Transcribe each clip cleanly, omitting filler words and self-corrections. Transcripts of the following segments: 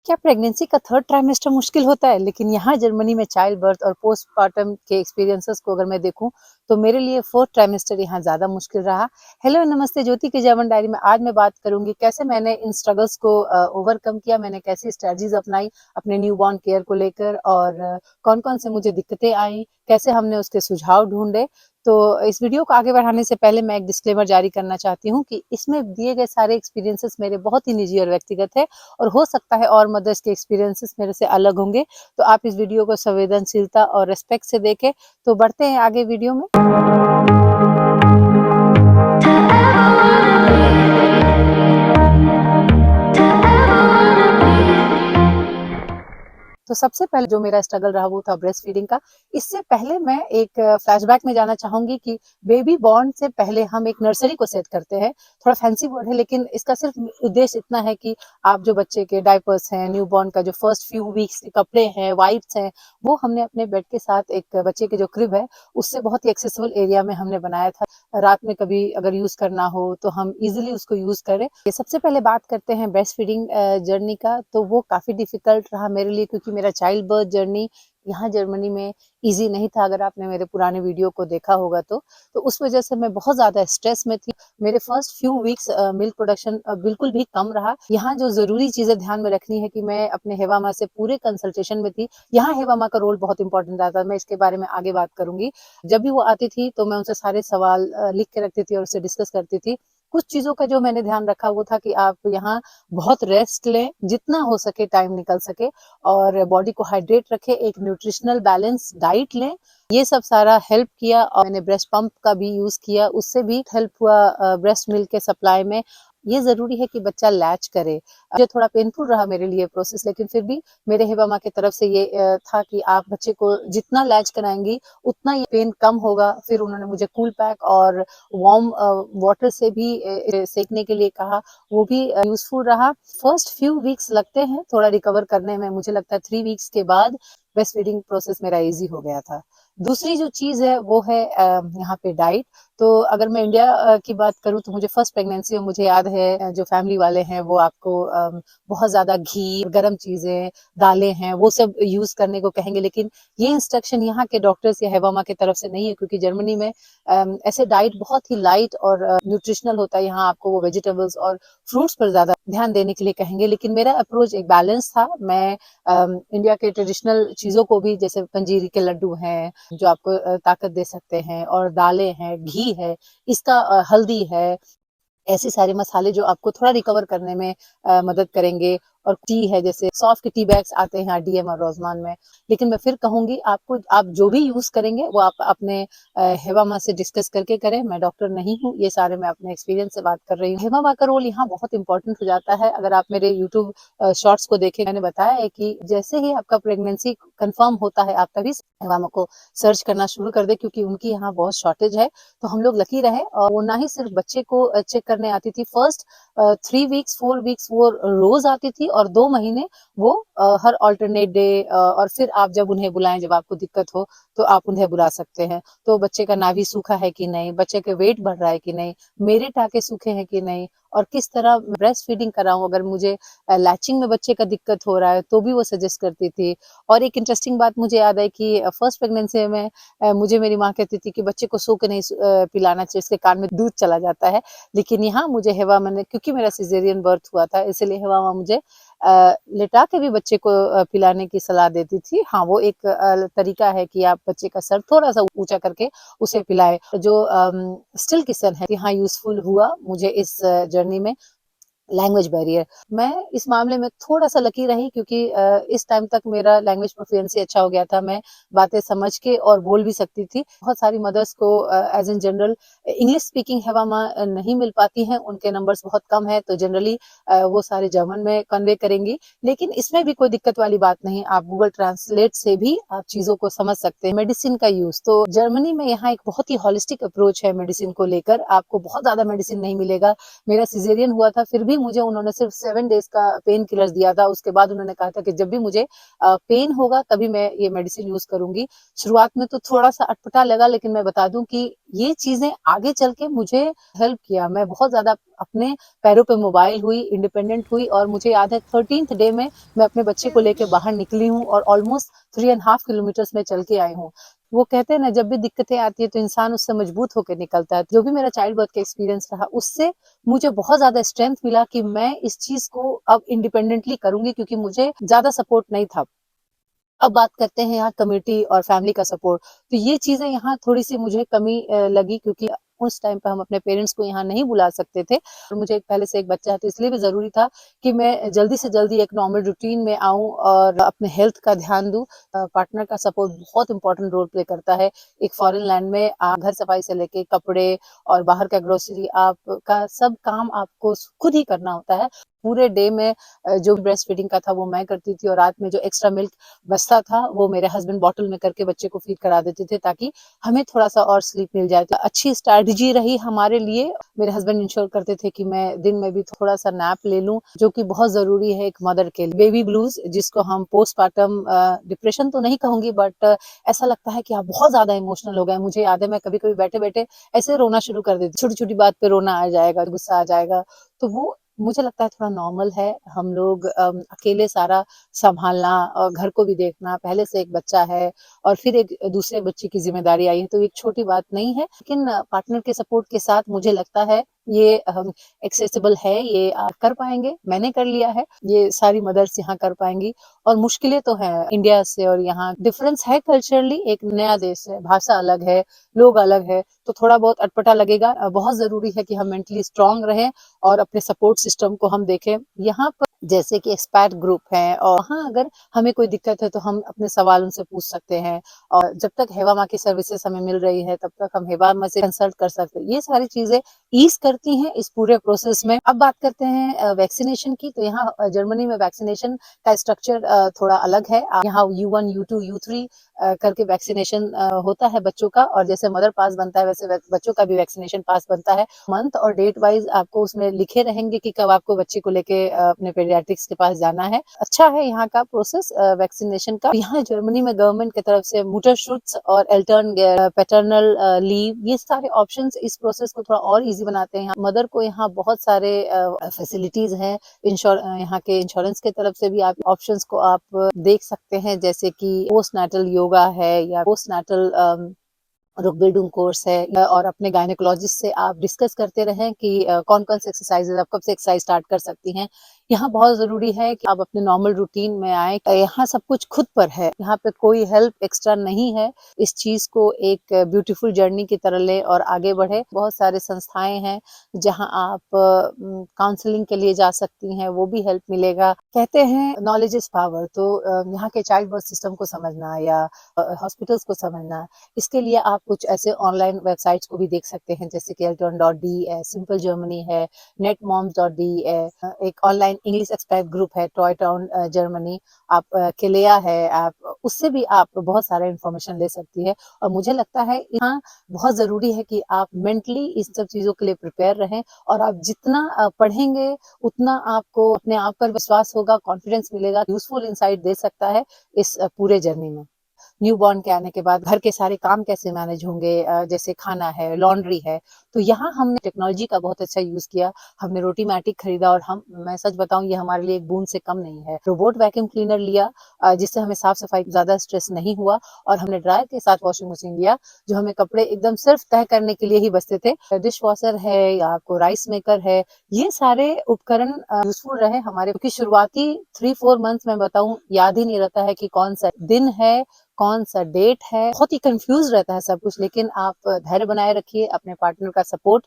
क्या प्रेगनेंसी का third trimester मुश्किल होता है? लेकिन यहाँ जर्मनी में चाइल्ड बर्थ और पोस्टपार्टम के एक्सपीरियंसेस को अगर मैं देखूँ, तो मेरे लिए फोर्थ ट्राइमेस्टर यहाँ ज़्यादा मुश्किल रहा। हेलो, नमस्ते, ज्योति के जर्मन डायरी में आज मैं बात करूँगी कैसे मैंने इन स्ट्रगल्स को ओवरकम किया, मैंने कैसी स्ट्रेटजीज अपनाई अपने न्यूबॉर्न केयर को लेकर और कौन-कौन से मुझे दिक्कतें आई, कैसे हमने उसके सुझाव ढूँढे। तो इस वीडियो को आगे बढ़ाने से पहले मैं एक डिस्क्लेमर जारी करना चाहती हूँ कि इसमें दिए गए सारे एक्सपीरियंसेस मेरे बहुत ही निजी और व्यक्तिगत है और हो सकता है और मदर्स के एक्सपीरियंसेस मेरे से अलग होंगे। तो आप इस वीडियो को संवेदनशीलता और रिस्पेक्ट से देखें। तो बढ़ते हैं आगे वीडियो में। तो सबसे पहले जो मेरा स्ट्रगल रहा वो था ब्रेस्ट फीडिंग का। इससे पहले मैं एक फ्लैशबैक में जाना चाहूंगी कि बेबी बॉर्न से पहले हम एक नर्सरी को सेट करते हैं। थोड़ा फैंसी वर्ड है लेकिन इसका सिर्फ उद्देश्य इतना है कि आप जो बच्चे के डायपर्स हैं, न्यूबॉर्न का जो फर्स्ट फ्यू वीक्स के कपड़े हैं, वाइप्स हैं, वो हमने अपने बेड के साथ एक बच्चे के जो क्रिब है उससे बहुत ही एक्सेसिबल एरिया में हमने बनाया था। रात में कभी अगर यूज करना हो तो हम इजिली उसको यूज करें। ये सबसे पहले बात करते हैं ब्रेस्ट फीडिंग जर्नी का। तो वो काफी डिफिकल्ट रहा मेरे लिए क्योंकि मेरा चाइल्ड बर्थ जर्नी यहाँ जर्मनी में इजी नहीं था। अगर आपने मेरे पुराने वीडियो को देखा होगा तो उस वजह से मैं बहुत ज्यादा स्ट्रेस में थी। मेरे first few weeks milk production बिल्कुल भी कम रहा। यहाँ जो जरूरी चीजें ध्यान में रखनी है कि मैं अपने हेवा माँ से पूरे कंसल्टेशन में थी। यहाँ हेवा माँ का रोल बहुत इंपॉर्टेंट आता है, मैं इसके बारे में आगे बात करूंगी। जब भी वो आती थी तो मैं उनसे सारे सवाल लिख के रखती थी और उससे डिस्कस करती थी। कुछ चीजों का जो मैंने ध्यान रखा वो था कि आप यहाँ बहुत रेस्ट लें, जितना हो सके टाइम निकल सके, और बॉडी को हाइड्रेट रखें, एक न्यूट्रिशनल बैलेंस डाइट लें। ये सब सारा हेल्प किया और मैंने ब्रेस्ट पंप का भी यूज किया, उससे भी हेल्प हुआ ब्रेस्ट मिल्क के सप्लाई में। ये जरूरी है कि बच्चा लैच करे। जो थोड़ा पेनफुल रहा मेरे लिए प्रोसेस, लेकिन फिर भी मेरे हेवा माँ की तरफ से ये था कि आप बच्चे को जितना लैच कराएंगी उतना ये पेन कम होगा। फिर उन्होंने मुझे कूल पैक और वार्म वाटर से भी सेकने के लिए कहा, वो भी यूजफुल रहा। फर्स्ट फ्यू वीक्स लगते हैं थोड़ा रिकवर करने में, मुझे लगता है 3 वीक्स के बाद ब्रेस्ट फीडिंग प्रोसेस मेरा इजी हो गया था। दूसरी जो चीज है वो है यहाँ पे डाइट। तो अगर मैं इंडिया की बात करूँ तो मुझे फर्स्ट प्रेगनेंसी में मुझे याद है जो फैमिली वाले हैं वो आपको बहुत ज्यादा घी, गर्म चीजें, दालें हैं, वो सब यूज करने को कहेंगे। लेकिन ये इंस्ट्रक्शन यहाँ के डॉक्टर्स या हेवामा की तरफ से नहीं है क्योंकि जर्मनी में ऐसे डाइट बहुत ही लाइट और न्यूट्रिशनल होता है। यहाँ आपको वो वेजिटेबल्स और फ्रूट्स पर ज्यादा ध्यान देने के लिए कहेंगे। लेकिन मेरा अप्रोच एक बैलेंस था। मैं इंडिया के ट्रेडिशनल चीजों को भी, जैसे पंजीरी के लड्डू हैं जो आपको ताकत दे सकते हैं, और दालें हैं, घी है, इसका हल्दी है, ऐसे सारे मसाले जो आपको थोड़ा रिकवर करने में मदद करेंगे। और टी है, जैसे सॉफ्ट के टी बैग्स आते हैं डीएम और रोजमान में। लेकिन मैं फिर कहूंगी आपको, आप जो भी यूज करेंगे वो आप अपने हेवा माँ से डिस्कस करके करें। मैं डॉक्टर नहीं हूँ, ये सारे मैं अपने एक्सपीरियंस से बात कर रही हूँ। हेवा माँ का रोल यहाँ बहुत इंपॉर्टेंट हो जाता है। अगर आप मेरे यूट्यूब शॉर्ट्स को देखें, मैंने बताया है कि जैसे ही आपका प्रेगनेंसी कंफर्म होता है आप तभी हेवा माँ को सर्च करना शुरू कर दे क्योंकि उनकी यहाँ बहुत शॉर्टेज है। तो हम लोग लकी रहे। और वो ना ही सिर्फ बच्चे को चेक करने आती थी, फर्स्ट 3 वीक्स 4 वीक्स वो रोज आती थी और 2 महीने वो हर ऑल्टरनेट डे। और फिर आप जब उन्हें बुलाएं, जब आपको दिक्कत हो तो आप उन्हें बुला सकते हैं। तो बच्चे का नाभि सूखा है कि नहीं, बच्चे के वेट बढ़ रहा है कि नहीं, मेरे टाके सूखे हैं कि नहीं, और किस तरह ब्रेस्ट फीडिंग कराऊं। अगर मुझे लैचिंग में बच्चे का दिक्कत हो रहा है तो भी वो सजेस्ट करती थी। और एक इंटरेस्टिंग बात मुझे याद है कि फर्स्ट प्रेगनेंसी में मुझे मेरी माँ कहती थी कि बच्चे को सो के नहीं पिलाना चाहिए, इसके कान में दूध चला जाता है। लेकिन यहाँ मुझे हेवा मैंने, क्योंकि मेरा सिजेरियन बर्थ हुआ था, इसलिए हेवा माँ मुझे लेटा के भी बच्चे को पिलाने की सलाह देती थी। हाँ, वो एक तरीका है कि आप बच्चे का सर थोड़ा सा ऊंचा करके उसे पिलाए। जो स्टिल किसन है यहाँ यूजफुल हुआ मुझे इस जर्नी में। लैंग्वेज बैरियर, मैं इस मामले में थोड़ा सा लकी रही क्योंकि इस टाइम तक मेरा लैंग्वेज प्रोफिशिएंसी अच्छा हो गया था। मैं बातें समझ के और बोल भी सकती थी। बहुत सारी मदर्स को as in general English speaking हेवामा नहीं मिल पाती हैं, उनके नंबर्स बहुत कम है, तो जनरली वो सारे जर्मन में कन्वे करेंगी। लेकिन इसमें भी कोई दिक्कत वाली बात नहीं, आप गूगल ट्रांसलेट से भी आप चीजों को समझ सकते हैं। मेडिसिन का यूज, तो जर्मनी में यहाँ एक बहुत ही होलिस्टिक अप्रोच है मेडिसिन को लेकर। आपको बहुत ज्यादा मेडिसिन नहीं मिलेगा। मेरा सिजेरियन हुआ था, फिर भी तभी मुझे उन्होंने सिर्फ 7 डेज का पेन किलर दिया था। उसके बाद उन्होंने कहा था कि जब भी मुझे पेन होगा तभी मैं ये मेडिसिन यूज करूंगी। शुरुआत में तो थोड़ा सा अटपटा लगा, लेकिन मैं बता दूं कि ये चीजें आगे चल के मुझे हेल्प किया। मैं बहुत ज्यादा अपने पैरों पे मोबाइल हुई, इंडिपेंडेंट हुई, और मुझे याद है 13th डे में मैं अपने बच्चे को लेके बाहर निकली हूँ और ऑलमोस्ट 3.5 किलोमीटर में चल के आई हूँ। वो कहते हैं ना, जब भी दिक्कतें आती है तो इंसान उससे मजबूत होकर निकलता है। जो भी मेरा चाइल्ड बर्थ का एक्सपीरियंस रहा, उससे मुझे बहुत ज्यादा स्ट्रेंथ मिला कि मैं इस चीज को अब इंडिपेंडेंटली करूंगी, क्योंकि मुझे ज्यादा सपोर्ट नहीं था। अब बात करते हैं यहाँ कम्युनिटी और फैमिली का सपोर्ट। तो ये चीजें यहाँ थोड़ी सी मुझे कमी लगी, क्योंकि उस टाइम पे हम अपने पेरेंट्स को यहाँ नहीं बुला सकते थे, और मुझे पहले से एक बच्चा है, तो इसलिए भी जरूरी था कि मैं जल्दी से जल्दी एक नॉर्मल रूटीन में आऊं और अपने हेल्थ का ध्यान दूं। पार्टनर का सपोर्ट बहुत इंपॉर्टेंट रोल प्ले करता है। एक फॉरेन लैंड में आप घर सफाई से लेके कपड़े और बाहर का ग्रोसरी, आपका सब काम आपको खुद ही करना होता है। पूरे डे में जो ब्रेस्ट फीडिंग का था वो मैं करती थी, और रात में जो एक्स्ट्रा मिल्क बचता था वो मेरे हस्बैंड बॉटल में करके बच्चे को फीड करा देते थे, ताकि हमें थोड़ा सा और स्लीप मिल जाए। तो अच्छी स्ट्रैटेजी रही हमारे लिए। मेरे हस्बैंड इंश्योर करते थे कि मैं दिन में भी थोड़ा सा नैप ले लूं, जो कि बहुत जरूरी है एक मदर के लिए। बेबी ब्लूज, जिसको हम पोस्टपार्टम डिप्रेशन तो नहीं कहूंगी, बट ऐसा लगता है कि आप बहुत ज्यादा इमोशनल हो गए। मुझे याद है मैं कभी कभी बैठे बैठे ऐसे रोना शुरू कर देती, छोटी छोटी बात पे रोना आ जाएगा, गुस्सा आ जाएगा। तो वो मुझे लगता है थोड़ा नॉर्मल है। हम लोग अकेले सारा संभालना और घर को भी देखना, पहले से एक बच्चा है और फिर एक दूसरे बच्चे की जिम्मेदारी आई है, तो एक छोटी बात नहीं है। लेकिन पार्टनर के सपोर्ट के साथ मुझे लगता है ये एक्सेसिबल है, ये आप कर पाएंगे। मैंने कर लिया है, ये सारी मदर्स यहाँ कर पाएंगी। और मुश्किलें तो है इंडिया से, और यहाँ डिफरेंस है कल्चरली, एक नया देश है, भाषा अलग है, लोग अलग है, तो थोड़ा बहुत अटपटा लगेगा। बहुत जरूरी है कि हम मेंटली स्ट्रांग रहें और अपने सपोर्ट सिस्टम को हम देखें। यहाँ पर जैसे कि एक्सपैट ग्रुप है, और वहाँ अगर हमें कोई दिक्कत है तो हम अपने सवाल उनसे पूछ सकते हैं, और जब तक हेवा माँ की सर्विसेज हमें मिल रही है तब तक हम हेवा माँ से कंसल्ट कर सकते हैं। ये सारी चीजें ईज करती हैं इस पूरे प्रोसेस में। अब बात करते हैं वैक्सीनेशन की। तो यहाँ जर्मनी में वैक्सीनेशन का स्ट्रक्चर थोड़ा अलग है। यहाँ U1, U2, U3 करके वैक्सीनेशन होता है बच्चों का, और जैसे मदर पास बनता है वैसे बच्चों का भी वैक्सीनेशन पास बनता है। मंथ और डेट वाइज आपको उसमें लिखे रहेंगे कि कब आपको बच्चे को लेके अपने पेडियाट्रिक्स के पास जाना है। अच्छा है यहाँ का प्रोसेस वैक्सीनेशन का। यहाँ जर्मनी में गवर्नमेंट की तरफ से मुटरशुट्स और अल्टर्न पैटर्नल लीव, ये सारे ऑप्शंस इस प्रोसेस को थोड़ा और इजी बनाते हैं। मदर को यहाँ बहुत सारे फैसिलिटीज हैं। यहाँ के इंश्योरेंस की तरफ से भी आप ऑप्शंस को आप देख सकते हैं, जैसे कि पोस्ट नेटल योगा है, या पोस्ट नेटल रुकबिल्डुम कोर्स है, और अपने गायनेकोलॉजिस्ट से आप डिस्कस करते रहें कि कौन कौन से एक्सरसाइजेज आप कब से एक्सरसाइज स्टार्ट कर सकती हैं। यहाँ बहुत जरूरी है कि आप अपने नॉर्मल रूटीन में आए। यहाँ सब कुछ खुद पर है, यहाँ पे कोई हेल्प एक्स्ट्रा नहीं है। इस चीज को एक ब्यूटीफुल जर्नी की तरह ले और आगे बढ़े। बहुत सारे संस्थाएं हैं जहाँ आप काउंसलिंग के लिए जा सकती हैं, वो भी हेल्प मिलेगा। कहते हैं नॉलेज इज पावर, तो यहाँ के चाइल्ड बर्थ सिस्टम को समझना या हॉस्पिटल्स को समझना, इसके लिए आप कुछ ऐसे ऑनलाइन वेबसाइट्स को भी देख सकते हैं, जैसे कि eltern.de है, सिंपल जर्मनी है, netmoms.de है, एक ऑनलाइन इंग्लिश एक्सपर्ट ग्रुप है टॉय टाउन जर्मनी, आप केलेया है, आप उससे भी आप बहुत सारा इंफॉर्मेशन ले सकती है। और मुझे लगता है यहाँ बहुत जरूरी है कि आप मेंटली इस सब चीजों के लिए प्रिपेयर रहें, और आप जितना पढ़ेंगे उतना आपको अपने आप पर विश्वास होगा, कॉन्फिडेंस मिलेगा, यूजफुल इंसाइट दे सकता है इस पूरे जर्नी में। न्यू बॉर्न के आने के बाद घर के सारे काम कैसे मैनेज होंगे, जैसे खाना है, लॉन्ड्री है, तो यहाँ हमने टेक्नोलॉजी का बहुत अच्छा यूज किया। हमने रोटीमैटिक खरीदा, और मैं सच बताऊं ये हमारे लिए एक बूंद से कम नहीं है। रोबोट वैक्यूम क्लीनर लिया, जिससे हमें साफ सफाई ज्यादा स्ट्रेस नहीं हुआ, और हमने ड्रायर के साथ वॉशिंग मशीन लिया, जो हमें कपड़े एकदम सिर्फ तह करने के लिए ही बचते थे। डिश वॉशर है, या आपको राइस मेकर है, ये सारे उपकरण यूजफुल रहे हमारे, क्योंकि शुरुआती 3-4 मंथ में बताऊं याद ही नहीं रहता है कि कौन सा दिन है, कौन सा डेट है, बहुत ही कंफ्यूज रहता है सब कुछ। लेकिन आप धैर्य बनाए रखिए, अपने पार्टनर का सपोर्ट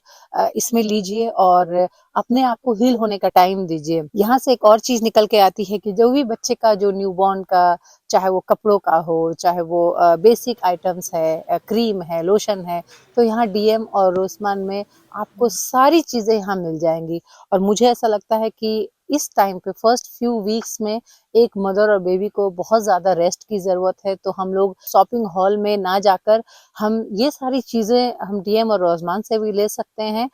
इसमें लीजिए, और अपने आप को हील होने का टाइम दीजिए। यहाँ से एक और चीज निकल के आती है कि जो भी बच्चे का जो न्यूबॉर्न का, चाहे वो कपड़ों का हो, चाहे वो बेसिक आइटम्स है, क्रीम है, लोशन है, तो यहाँ डीएम और रोसमान में आपको सारी चीजें यहाँ मिल जाएंगी। और मुझे ऐसा लगता है कि इस टाइम पे फर्स्ट फ्यू वीक्स में एक मदर और बेबी को बहुत ज़्यादा रेस्ट की ज़रूरत है। तो हम लोग शॉपिंग हॉल में ना जाकर हम ये सारी चीज़ें हम डीएम और रोज़मान से भी ले सकते हैं।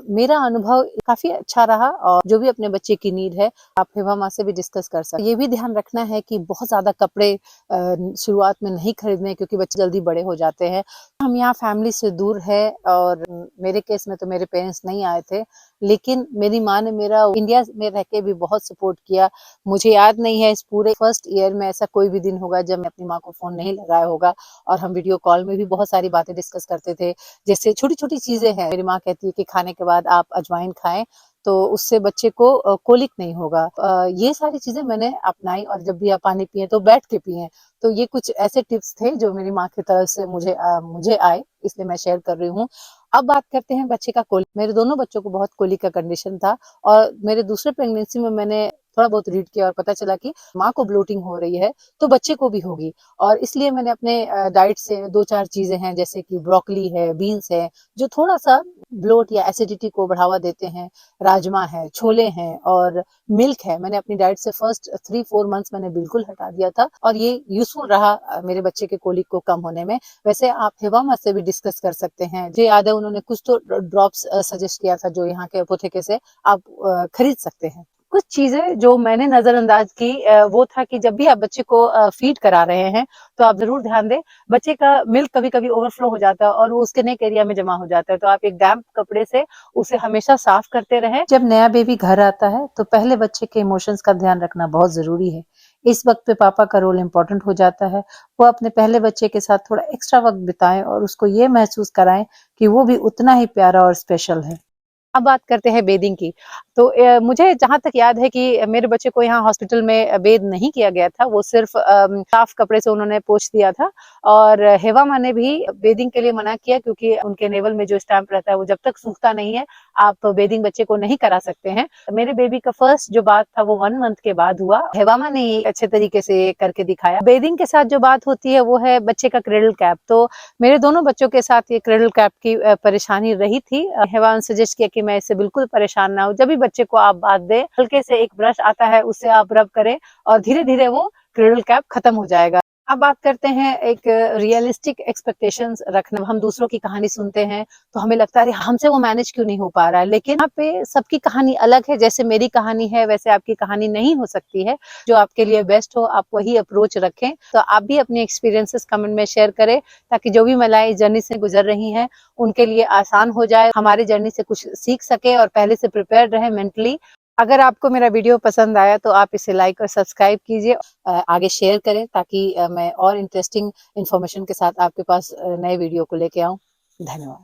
मेरा अनुभव काफ़ी अच्छा रहा और जो भी अपने बच्चे की नीड है आप हिबा माँ से भी डिस्कस कर सकते हैं। ये भी ध्यान रखना है कि बहुत ज़्यादा कपड़े शुरुआत में नहीं खरीदने, क्योंकि बच्चे जल्दी बड़े हो जाते हैं। हम यहाँ फैमिली से दूर है और मेरे केस में तो मेरे पेरेंट्स नहीं आए थे, लेकिन मेरी माँ ने मेरा इंडिया में रह के भी बहुत सपोर्ट किया। मुझे याद नहीं है इस पूरे फर्स्ट ईयर में ऐसा कोई भी दिन होगा जब मैं अपनी माँ को फोन नहीं लगाया होगा, और हम वीडियो कॉल में भी बहुत सारी बातें डिस्कस करते थे। जैसे छोटी छोटी चीजें हैं, मेरी माँ कहती है कि खाने के बाद आप अजवाइन खाएं तो उससे बच्चे को कोलिक नहीं होगा। ये सारी चीजें मैंने अपनाई, और जब भी आप पानी पिए तो बैठ के पिए। तो ये कुछ ऐसे टिप्स थे जो मेरी माँ की तरफ से मुझे आए, इसलिए मैं शेयर कर रही हूँ। अब बात करते हैं बच्चे का कोलिक। मेरे दोनों बच्चों को बहुत कोलिक का कंडीशन था, और मेरे दूसरे प्रेगनेंसी में मैंने थोड़ा बहुत रीड किया और पता चला कि माँ को ब्लोटिंग हो रही है तो बच्चे को भी होगी। और इसलिए मैंने अपने डाइट से 2-4 चीजें हैं, जैसे कि ब्रोकली है, बीन्स है, जो थोड़ा सा ब्लोट या एसिडिटी को बढ़ावा देते हैं, राजमा है, छोले हैं और मिल्क है। मैंने अपनी डाइट से फर्स्ट 3-4 मंथ्स मैंने बिल्कुल हटा दिया था, और ये यूजफुल रहा मेरे बच्चे के कोलिक को कम होने में। वैसे आप हिबामा से भी डिस्कस कर सकते हैं। मुझे याद है उन्होंने कुछ तो ड्रॉप्स सजेस्ट किया था जो यहाँ के अपोथेके से आप खरीद सकते हैं। कुछ चीजें जो मैंने नजरअंदाज की वो था कि जब भी आप बच्चे को फीड करा रहे हैं तो आप जरूर ध्यान दें, बच्चे का मिल्क कभी कभी ओवरफ्लो हो जाता है और वो उसके नेक एरिया में जमा हो जाता है, तो आप एक डैम्प कपड़े से उसे हमेशा साफ करते रहें। जब नया बेबी घर आता है तो पहले बच्चे के इमोशंस का ध्यान रखना बहुत जरूरी है। इस वक्त पे पापा का रोल इम्पोर्टेंट हो जाता है। वो अपने पहले बच्चे के साथ थोड़ा एक्स्ट्रा वक्त बिताएं और उसको ये महसूस कराएं कि वो भी उतना ही प्यारा और स्पेशल है। अब बात करते हैं बेदिंग की। तो मुझे जहाँ तक याद है कि मेरे बच्चे को यहाँ हॉस्पिटल में बेद नहीं किया गया था, वो सिर्फ साफ कपड़े से उन्होंने पोंछ दिया था। और हेवा माँ ने भी बेदिंग के लिए मना किया, क्योंकि उनके नेवल में जो स्टैम्प रहता है वो जब तक सूखता नहीं है आप बेदिंग बच्चे को नहीं करा सकते हैं। मेरे बेबी का फर्स्ट जो बात था वो 1 मंथ के बाद हुआ। हेवा माँ ने ही अच्छे तरीके से करके दिखाया। बेदिंग के साथ जो बात होती है वो है बच्चे का क्रेडल कैप। तो मेरे दोनों बच्चों के साथ ये क्रेडल कैप की परेशानी रही थी। हेवा ने सजेस्ट किया कि मैं इससे बिल्कुल परेशान ना हो, जब भी बच्चे को आप बात दें हल्के से एक ब्रश आता है उससे आप रब करें और धीरे धीरे वो क्रेडल कैप खत्म हो जाएगा। अब बात करते हैं एक रियलिस्टिक एक्सपेक्टेशंस रखना। हम दूसरों की कहानी सुनते हैं तो हमें लगता है हमसे वो मैनेज क्यों नहीं हो पा रहा है, लेकिन यहाँ पे सबकी कहानी अलग है। जैसे मेरी कहानी है वैसे आपकी कहानी नहीं हो सकती है। जो आपके लिए बेस्ट हो आप वही अप्रोच रखें। तो आप भी अपने एक्सपीरियंसेस कमेंट में शेयर करें, ताकि जो भी महिलाएं इस जर्नी से गुजर रही हैं उनके लिए आसान हो जाए, हमारी जर्नी से कुछ सीख सके और पहले से प्रिपेयर रहे मेंटली। अगर आपको मेरा वीडियो पसंद आया तो आप इसे लाइक और सब्सक्राइब कीजिए, आगे शेयर करें, ताकि मैं और इंटरेस्टिंग इन्फॉर्मेशन के साथ आपके पास नए वीडियो को लेके आऊं। धन्यवाद।